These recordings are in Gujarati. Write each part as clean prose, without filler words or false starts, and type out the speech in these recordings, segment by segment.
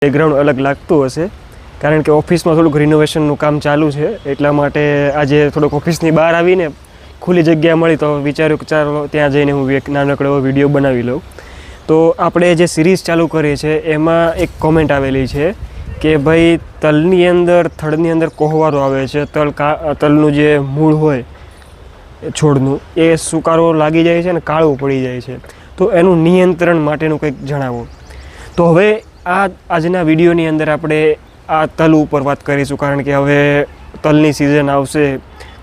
બેકગ્રાઉન્ડ અલગ લાગતું હશે કારણ કે ઓફિસમાં થોડુંક રિનોવેશનનું કામ ચાલુ છે, એટલા માટે આજે થોડુંક ઓફિસની બહાર આવીને ખુલ્લી જગ્યા મળી તો વિચાર્યું કે ચાલો ત્યાં જઈને હું એક નાનકડો વિડીયો બનાવી લઉં. તો આપણે જે સિરીઝ ચાલુ કરી છે એમાં એક કોમેન્ટ આવેલી છે કે ભાઈ તલની અંદર થડની અંદર કોહવારો આવે છે, તલનું જે મૂળ હોય છોડનું એ સુકારો લાગી જાય છે અને કાળું પડી જાય છે, તો એનું નિયંત્રણ માટેનું કંઈક જણાવો. તો હવે આજના વિડીયોની અંદર આપણે આ તલ ઉપર વાત કરીશું કારણ કે હવે તલની સિઝન આવશે,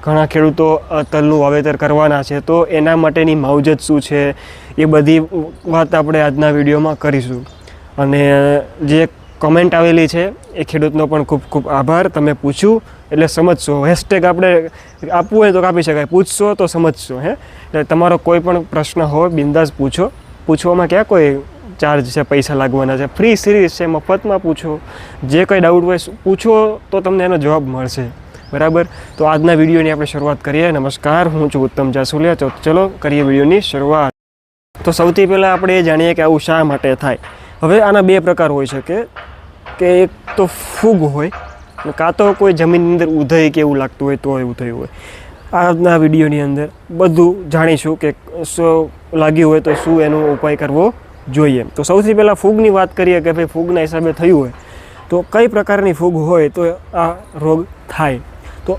ઘણા ખેડૂતો તલનું વાવેતર કરવાના છે, તો એના માટેની માવજત શું છે એ બધી વાત આપણે આજના વિડીયોમાં કરીશું. અને જે કમેન્ટ આવેલી છે એ ખેડૂતનો પણ ખૂબ ખૂબ આભાર. તમે પૂછ્યું એટલે સમજશો, હેશટેગ આપણે આપવું હોય તો કાપી શકાય, પૂછશો તો સમજશો. એટલે તમારો કોઈ પણ પ્રશ્ન હોય બિંદાસ પૂછો, પૂછવામાં ક્યાં કોઈ ચાર્જ છે, પૈસા લાગવાના છે, ફ્રી સિરીઝ છે, મફતમાં પૂછો, જે કંઈ ડાઉટ હોય પૂછો તો તમને એનો જવાબ મળશે. બરાબર, તો આજના વિડીયોની આપણે શરૂઆત કરીએ. નમસ્કાર, હું છું ઉત્તમ જાસુલિયા. તો ચલો કરીએ વિડીયોની શરૂઆત. તો સૌથી પહેલાં આપણે એ જાણીએ કે આવું શા માટે થાય. હવે આના બે પ્રકાર હોઈ શકે કે એક તો ફૂગ હોય, કાં તો કોઈ જમીનની અંદર ઉધઈ કે એવું લાગતું હોય તો એવું થયું હોય. આજના વિડીયોની અંદર બધું જાણીશું કે શું લાગ્યું હોય તો શું એનો ઉપાય કરવો જોઈએ. તો સૌથી પહેલાં ફૂગની વાત કરીએ કે ભાઈ ફૂગના હિસાબે થયું હોય તો કઈ પ્રકારની ફૂગ હોય તો આ રોગ થાય. તો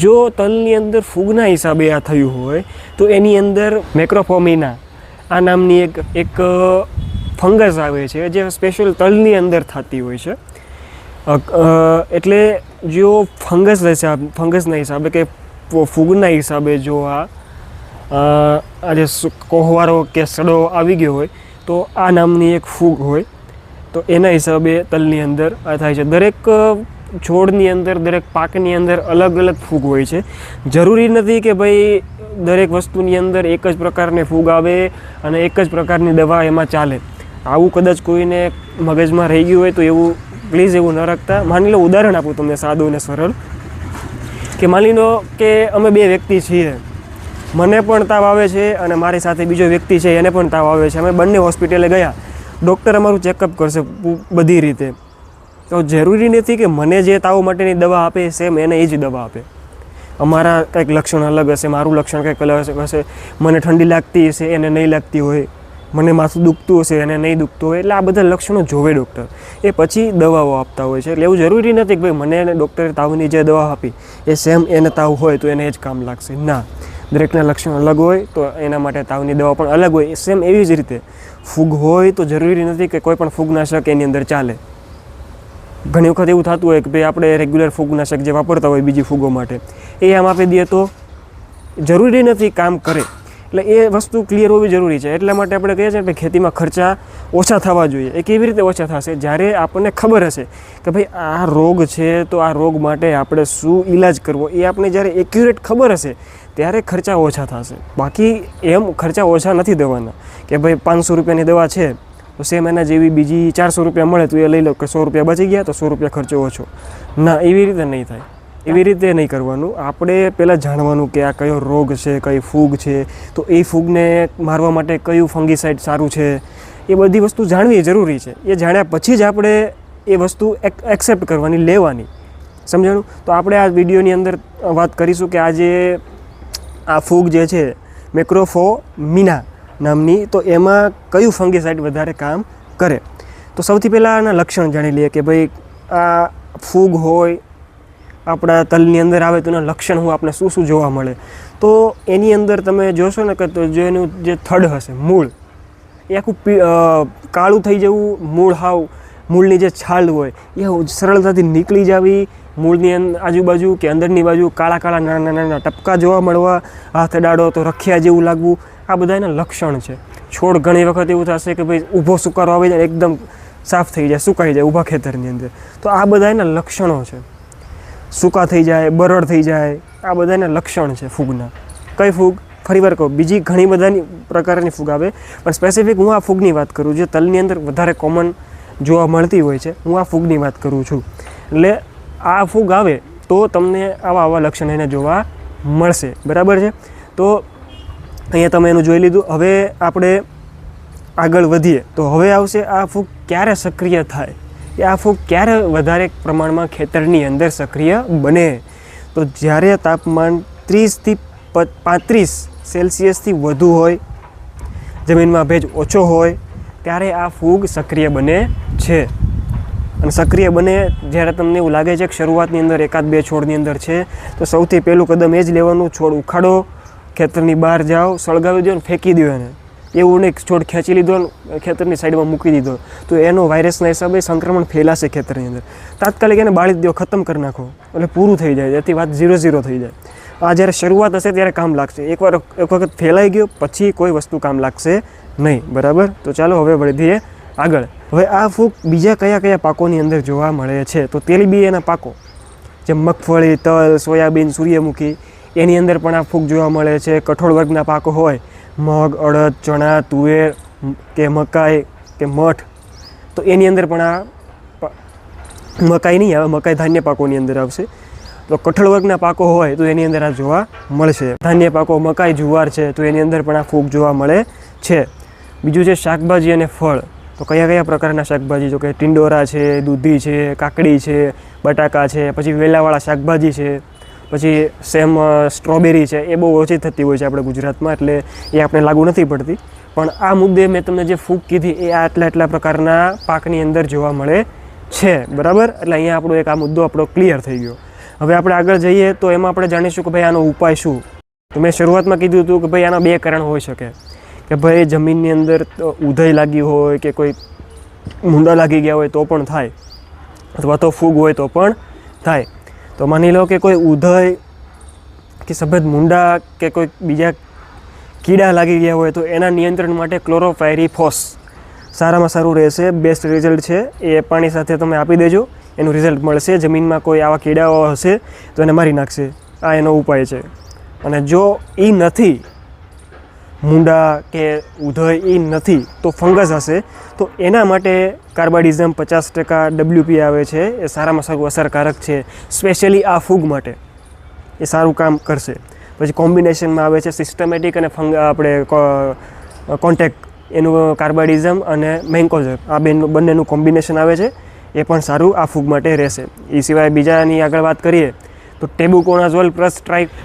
જો તલની અંદર ફૂગના હિસાબે આ થયું હોય તો એની અંદર મેક્રોફોમિના આ નામની એક ફંગસ આવે છે જે સ્પેશિયલ તલની અંદર થતી હોય છે. એટલે જો ફંગસના હિસાબે કે ફૂગના હિસાબે જો આ જે કોહવારો કે સડો આવી ગયો હોય તો આ નામની એક ફૂગ હોય તો એના હિસાબે તલની અંદર આ થાય છે. દરેક છોડની અંદર, દરેક પાકની અંદર અલગ અલગ ફૂગ હોય છે. જરૂરી નથી કે ભાઈ દરેક વસ્તુની અંદર એક જ પ્રકારની ફૂગ આવે અને એક જ પ્રકારની દવા એમાં ચાલે. આવું કદાચ કોઈને મગજમાં રહી ગયું હોય તો એવું પ્લીઝ એવું ન રાખતા. માની લો, ઉદાહરણ આપું તમને સાદું અને સરળ, કે માની લો કે અમે બે વ્યક્તિ છીએ, મને પણ તાવ આવે છે અને મારી સાથે બીજો વ્યક્તિ છે એને પણ તાવ આવે છે. અમે બંને હોસ્પિટલે ગયા, ડૉક્ટર અમારું ચેકઅપ કરશે બધી રીતે. તો જરૂરી નથી કે મને જે તાવ માટેની દવા આપે સેમ એને એ જ દવા આપે. અમારા કંઈક લક્ષણ અલગ હશે, મારું લક્ષણ કંઈક અલગ હશે. મને ઠંડી લાગતી હશે એને નહીં લાગતી હોય, મને માથું દુખતું હશે એને નહીં દુખતું હોય. એટલે આ બધા લક્ષણો જોવે ડૉક્ટર, એ પછી દવાઓ આપતા હોય છે. એટલે એવું જરૂરી નથી કે ભાઈ મને ડૉક્ટરે તાવની જે દવા આપી એ સેમ એને તાવ હોય તો એને જ કામ લાગશે. ના, દરેકના લક્ષણ અલગ હોય તો એના માટે તાવની દવા પણ અલગ હોય. સેમ એવી જ રીતે ફૂગ હોય તો જરૂરી નથી કે કોઈ પણ ફૂગનાશક એની અંદર ચાલે. ઘણી વખત એવું થતું હોય કે ભાઈ આપણે રેગ્યુલર ફૂગનાશક જે વાપરતા હોય બીજી ફૂગો માટે એ આમ આપી દઈએ તો જરૂરી નથી કામ કરે. એટલે એ વસ્તુ ક્લિયર હોવી જરૂરી છે. એટલા માટે આપણે કહીએ છીએ કે ખેતીમાં ખર્ચા ઓછા થવા જોઈએ. એ કેવી રીતે ઓછા થશે? જ્યારે આપણને ખબર હશે કે ભાઈ આ રોગ છે તો આ રોગ માટે આપણે શું ઈલાજ કરવો, એ આપણે જ્યારે એક્યુરેટ ખબર હશે ત્યારે ખર્ચા ઓછા થશે. બાકી એમ ખર્ચા ઓછા નથી દેવાના કે ભાઈ 500 રૂપિયાની દવા છે તો સેમ એના જેવી બીજી 400 રૂપિયા મળે તો એ લઈ લો કે 100 રૂપિયા બચી ગયા તો 100 રૂપિયા ખર્ચો ઓછો. ના, એવી રીતે નહીં થાય, એવી રીતે નહીં કરવાનું. આપણે પહેલાં જાણવાનું કે આ કયો રોગ છે, કઈ ફૂગ છે, તો એ ફૂગને મારવા માટે કયું ફંગીસાઇડ સારું છે, એ બધી વસ્તુ જાણવી જરૂરી છે. એ જાણ્યા પછી જ આપણે એ વસ્તુ એક્સેપ્ટ કરવાની, લેવાની. સમજાણું? તો આપણે આ વિડીયોની અંદર વાત કરીશું કે આજે આ ફૂગ જે છે મેક્રોફોમિના નામની, તો એમાં કયું ફંગીસાઇડ વધારે કામ કરે. તો સૌથી પહેલાં આના લક્ષણ જાણી લઈએ કે ભાઈ આ ફૂગ હોય આપણા તલની અંદર આવે તો એના લક્ષણ હું આપણે શું શું જોવા મળે. તો એની અંદર તમે જોશો ને કે જો એનું જે થડ હશે, મૂળ, એ આખું કાળું થઈ જવું, મૂળની જે છાલ હોય એ સરળતાથી નીકળી જવી, મૂળની આજુબાજુ કે અંદરની બાજુ કાળા કાળા નાના નાના ટપકા જોવા મળવા, હાથ ડાળો તો રખિયા જેવું લાગવું, આ બધા એના લક્ષણ છે. છોડ ઘણી વખત એવું થશે કે ભાઈ ઊભો સુકારો આવી જાય, એકદમ સાફ થઈ જાય, સુકાઈ જાય ઊભા ખેતરની અંદર. તો આ બધા એના લક્ષણો છે. સૂકા થઈ જાય, બરડ થઈ જાય, આ બધા એના લક્ષણ છે ફૂગના. કઈ ફૂગ? ફરીવાર કહું, બીજી ઘણી બધાની પ્રકારની ફૂગ આવે, પણ સ્પેસિફિક હું આ ફૂગની વાત કરું જે તલની અંદર વધારે કોમન જોવા મળતી હોય છે. હું આ ફૂગની વાત કરું છું. એટલે આ ફૂગ આવે તો તમને આવા લક્ષણ એને જોવા મળશે. બરાબર છે? તો અહીંયા તમે એનું જોઈ લીધું. હવે આપણે આગળ વધીએ તો હવે આવશે આ ફૂગ ક્યારે સક્રિય થાય, કે આ ફૂગ ક્યારે વધારે પ્રમાણમાં ખેતરની અંદર સક્રિય બને, તો જ્યારે તાપમાન 30 થી 35 સેલ્સિયસથી વધુ હોય, જમીનમાં ભેજ ઓછો હોય, ત્યારે આ ફૂગ સક્રિય બને છે. અને સક્રિય બને જ્યારે તમને એવું લાગે છે કે શરૂઆતની અંદર 1-2 છોડની અંદર છે, તો સૌથી પહેલું કદમ એ જ લેવાનું, છોડ ઉખાડો, ખેતરની બહાર જાઓ, સળગાવી દો ને ફેંકી દો એને. એવું નહીં છોડ ખેંચી લીધો ને ખેતરની સાઈડમાં મૂકી દીધો, તો એનો વાયરસના હિસાબે સંક્રમણ ફેલાશે ખેતરની અંદર. તાત્કાલિક એને બાળી દો, ખતમ કરી નાખો, એટલે પૂરું થઈ જાય, જેથી વાત 0-0 થઈ જાય. આ જ્યારે શરૂઆત હશે ત્યારે કામ લાગશે. એક વખત ફેલાઈ ગયો પછી કોઈ વસ્તુ કામ લાગશે નહીં. બરાબર? તો ચાલો હવે વધીએ આગળ. હવે આ ફૂગ બીજા કયા કયા પાકોની અંદર જોવા મળે છે? તો તેલીબિયાના પાકો, જેમ મગફળી, તલ, સોયાબીન, સૂર્યમુખી, એની અંદર પણ આ ફૂગ જોવા મળે છે. કઠોળ વર્ગના પાકો હોય, મગ, અડદ, ચણા, તુવેર કે મકાઈ કે મઠ, તો એની અંદર પણ આ મકાઈ નહીં આવે, મકાઈ ધાન્ય પાકોની અંદર આવશે. તો કઠોળ વર્ગના પાકો હોય તો એની અંદર આ જોવા મળશે. ધાન્ય પાકો મકાઈ, જુવાર છે, તો એની અંદર પણ આ ફૂગ જોવા મળે છે. બીજું છે શાકભાજી અને ફળ. તો કયા કયા પ્રકારના શાકભાજી? જો કે ટિંડોરા છે, દૂધી છે, કાકડી છે, બટાકા છે, પછી વેલાવાળા શાકભાજી છે, પછી સ્ટ્રોબેરી છે. એ બહુ ઓછી થતી હોય છે આપણે ગુજરાતમાં, એટલે એ આપણે લાગુ નથી પડતી. પણ આ મુદ્દે મેં તમને જે ફૂગ કીધી એ આટલા પ્રકારના પાકની અંદર જોવા મળે છે. બરાબર? એટલે અહીંયા આપણો એક આ મુદ્દો આપણો ક્લિયર થઈ ગયો. હવે આપણે આગળ જઈએ તો એમાં આપણે જાણીશું કે ભાઈ આનો ઉપાય શું. તો મેં શરૂઆતમાં કીધું હતું કે ભાઈ આના 2 કારણ હોઈ શકે, કે ભાઈ જમીનની અંદર ઉધઈ લાગી હોય કે કોઈ મૂંડા લાગી ગયા હોય તો પણ થાય, અથવા તો ફૂગ હોય તો પણ થાય. તો માની લો કે કોઈ ઉધઈ કે સફેદ મૂંડા કે કોઈ બીજા કીડા લાગી ગયા હોય, તો એના નિયંત્રણ માટે ક્લોરોપાયરીફોસ સારામાં સારું રહેશે. બેસ્ટ રિઝલ્ટ છે એ. પાણી સાથે તમે આપી દેજો, એનું રિઝલ્ટ મળશે. જમીનમાં કોઈ આવા કીડાઓ હશે તો એને મારી નાખશે. આ એનો ઉપાય છે. અને જો એ નથી, મૂંડા કે ઉધઈ એ નથી, તો ફંગસ હશે, તો એના માટે કાર્બાડિઝમ 50% WP આવે છે. એ સારામાં સારું અસરકારક છે, સ્પેશિયલી આ ફૂગ માટે એ સારું કામ કરશે. પછી કોમ્બિનેશનમાં આવે છે સિસ્ટમેટિક અને આપણે કોન્ટેક્ટ, એનું કાર્બાડિઝમ અને મેન્કોઝેબ, આ બંનેનું કોમ્બિનેશન આવે છે. એ પણ સારું આ ફૂગ માટે રહેશે. એ સિવાય બીજાની આગળ વાત કરીએ તો ટેબુકોનાઝોલ પ્લસ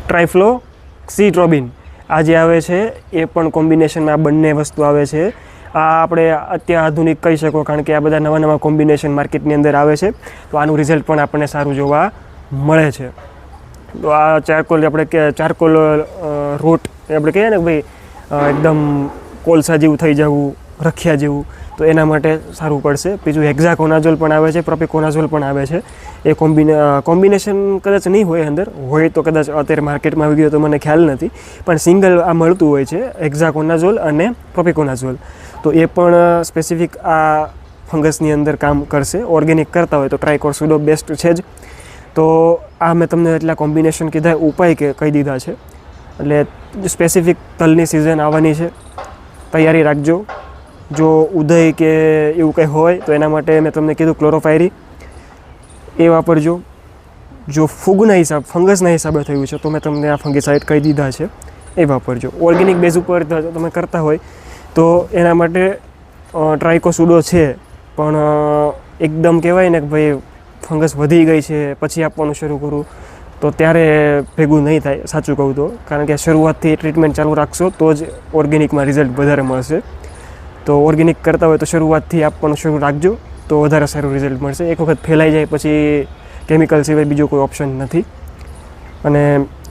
ટ્રાઇફ્લોક્સીટ્રોબિન આ જે આવે છે એ પણ કોમ્બિનેશનમાં આ બંને વસ્તુ આવે છે. આ આપણે અત્યાધુનિક કહી શકો, કારણ કે આ બધા નવા કોમ્બિનેશન માર્કેટની અંદર આવે છે. તો આનું રિઝલ્ટ પણ આપણને સારું જોવા મળે છે. તો આ ચારકોલ રોટ આપણે કહીએ ને ભાઈ એકદમ કોલસા જેવું થઈ જવું, રખિયા જેવું, તો એના માટે સારું પડશે. બીજું હેક્ઝાકોનાઝોલ પણ આવે છે, પ્રોપિકોનાઝોલ પણ આવે છે. એ કોમ્બિનેશન કદાચ નહીં હોય, અંદર હોય તો કદાચ અત્યારે માર્કેટમાં આવી ગયો તો મને ખ્યાલ નથી, પણ સિંગલ આ મળતું હોય છે, હેક્ઝાકોનાઝોલ અને પ્રોપિકોનાઝોલ. તો એ પણ સ્પેસિફિક આ ફંગસની અંદર કામ કરશે. ઓર્ગેનિક કરતા હોય તો ટ્રાઇકોસુડો બેસ્ટ છે જ. તો આ મેં તમને એટલા કોમ્બિનેશન કીધા, ઉપાય કહી દીધા છે. એટલે સ્પેસિફિક તલની સિઝન આવવાની છે, તૈયારી રાખજો. જો ઉદય કે એવું કંઈ હોય તો એના માટે મેં તમને કીધું ક્લોરોપાયરી એ વાપરજો. જો ફંગસના હિસાબે થયું છે તો મેં તમને આ ફંગીસાઇડ કહી દીધા છે, એ વાપરજો. ઓર્ગેનિક બેઝ ઉપર તમે કરતા હોય તો એના માટે ટ્રાઇકોસુડો છે, પણ એકદમ કહેવાય ને કે ભાઈ ફંગસ વધી ગઈ છે પછી આપવાનું શરૂ કરું તો ત્યારે ભેગું નહીં થાય, સાચું કહું તો. કારણ કે શરૂઆતથી ટ્રીટમેન્ટ ચાલુ રાખશો તો જ ઓર્ગેનિકમાં રિઝલ્ટ વધારે મળશે. તો ઓર્ગેનિક કરતા હોય તો શરૂઆતથી આપવાનું શરૂ રાખજો, તો વધારે સારું રિઝલ્ટ મળશે. એક વખત ફેલાઈ જાય પછી કેમિકલ સિવાય બીજો કોઈ ઓપ્શન નથી. અને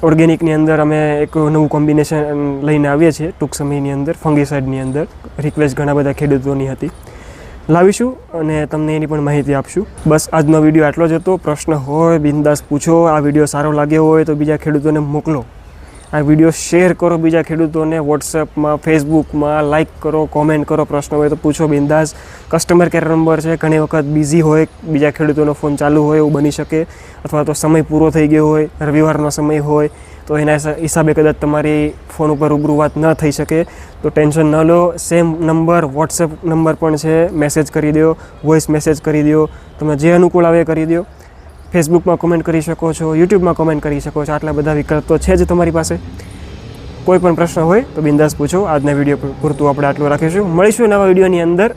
ઓર્ગેનિકની અંદર અમે એક નવું કોમ્બિનેશન લઈને આવીએ છીએ ટૂંક સમયની અંદર, ફંગીસાઇડની અંદર. રિક્વેસ્ટ ઘણા બધા ખેડૂતોની હતી, લાવીશું અને તમને એની પણ માહિતી આપશું. બસ આજનો વિડીયો આટલો જ હતો. પ્રશ્ન હોય બિંદાસ પૂછો. આ વિડીયો સારો લાગ્યો હોય તો બીજા ખેડૂતોને મોકલો. આ વિડીયો શેર કરો બીજા ખેડૂતોને, વોટ્સએપમાં, ફેસબુકમાં લાઇક કરો, કોમેન્ટ કરો. પ્રશ્ન હોય તો પૂછો બિંદાસ. કસ્ટમર કેર નંબર છે. ઘણી વખત બિઝી હોય, બીજા ખેડૂતોનો ફોન ચાલુ હોય એવું બની શકે, અથવા તો સમય પૂરો થઈ ગયો હોય, રવિવારનો સમય હોય, તો એના હિસાબે કદાચ તમારી ફોન ઉપર રૂબરૂ વાત ન થઈ શકે તો ટેન્શન ન લો. સેમ નંબર વોટ્સએપ નંબર પણ છે, મેસેજ કરી દો, વોઇસ મેસેજ કરી દો, તમને જે અનુકૂળ આવે કરી દો. ફેસબુકમાં કોમેન્ટ કરી શકો છો, યુટ્યુબમાં કોમેન્ટ કરી શકો છો. આટલા બધા વિકલ્પ તો છે જ તમારી પાસે. કોઈ પણ પ્રશ્ન હોય તો બિંદાસ પૂછો. આજના વિડીયો પૂરતું આપણે આટલું રાખીશું. મળીશું નવા વિડીયોની અંદર.